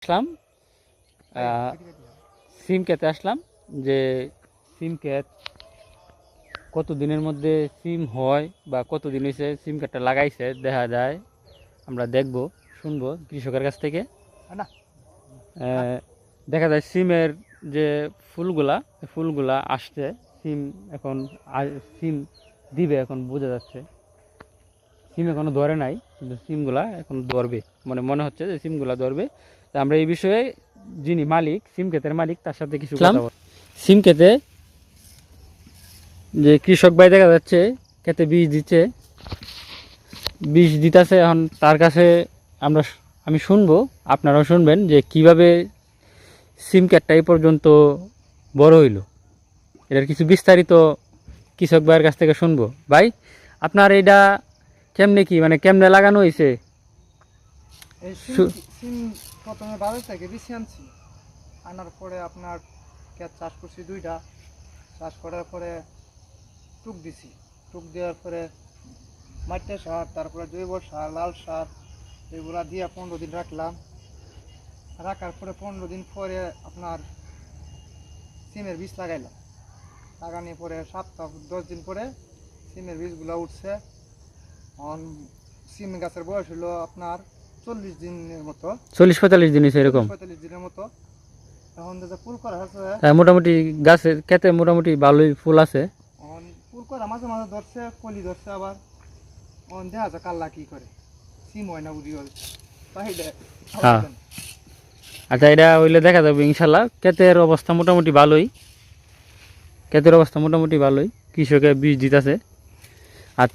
আসলাম সিম খেতে আসলাম যে সিম ক্ষেত কত দিনের মধ্যে সিম হয় বা কত দিন হয়েছে সিম ক্ষেতটা লাগাইছে দেখা যায়। আমরা দেখব শুনবো কৃষকের কাছ থেকে। দেখা যায় সিমের যে ফুলগুলা আসছে, সিম এখন সিম দিবে এখন বোঝা যাচ্ছে। সিম এখনো ধরে নাই কিন্তু সিমগুলা এখন ধরবে, মনে হচ্ছে যে সিমগুলা ধরবে। তা আমরা এই বিষয়ে যিনি মালিক, সিম ক্ষেতের মালিক, তার সাথে কিছু কথা বলব। সিম ক্ষেতে যে কৃষক ভাই দেখা যাচ্ছে ক্ষেতে বীজ দিচ্ছে, বীজ দিতেছে। এখন তার কাছে আমি শুনবো, আপনারাও শুনবেন যে কিভাবে সিম ক্ষেতটা এই পর্যন্ত বড় হইল। এটার কিছু বিস্তারিত কৃষক ভাইয়ের কাছ থেকে শুনবো। ভাই, আপনার এইটা কেমনে কি কেমনে লাগানো হয়েছে? এই সিম প্রথমে বাজার থেকে বেশি আনছি, আনার পরে আপনার ক্ষেত চাষ করছি 2টা। চাষ করার পরে টুক দিছি, টুক দেওয়ার পরে মাটির সার, তারপরে জৈব সার, লাল সার, এগুলা দিয়ে 15 দিন রাখলাম। রাখার পরে 15 দিন পরে আপনার সিমের বীজ লাগাইলাম। লাগানোর পরে 7-10 দিন পরে সিমের বীজগুলো উঠছে। সিম গাছের বয়স হলো আপনার 40 দিনের মতো, 40-45 দিন এরকম। 45 দিনের মতো। এখন যে ফুল করা আছে, মোটামুটি গাছের ক্ষেতে মোটামুটি ভালোই ফুল আছে। ফুল করা মাঝে মাঝে ধরছে, কলি ধরছে, আবার দেখা যায় কাল্লা কি করে, সিম হয় না বুঝি হ্যাঁ, আচ্ছা, এটা হইলে দেখা যাবে ইনশাল্লাহ। ক্ষেতের অবস্থা মোটামুটি ভালোই, কৃষকের বীজ দিতেছে। আর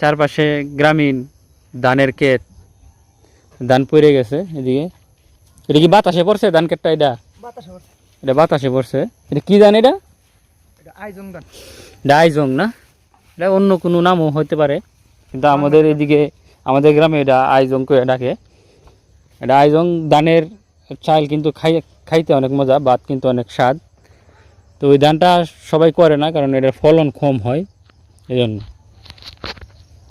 চারপাশে গ্রামীণ ধানের ক্ষেত, ধান পড়ে গেছে এদিকে। এটা কি বাতাসে পড়ছে ধান ক্ষেতটা? এটা বাতাসে পড়ছে। এটা কি ধান? এটা আইজং ধান। এটা আইজং না? এটা অন্য কোনো নামও হতে পারে, কিন্তু আমাদের এদিকে, আমাদের গ্রামে এটা আইজং করে ডাকে। এটা আইজং ধানের চাল, কিন্তু খাইতে অনেক মজা, ভাত কিন্তু অনেক স্বাদ। তো ওই ধানটা সবাই করে না, কারণ এটার ফলন কম হয়, এই জন্য।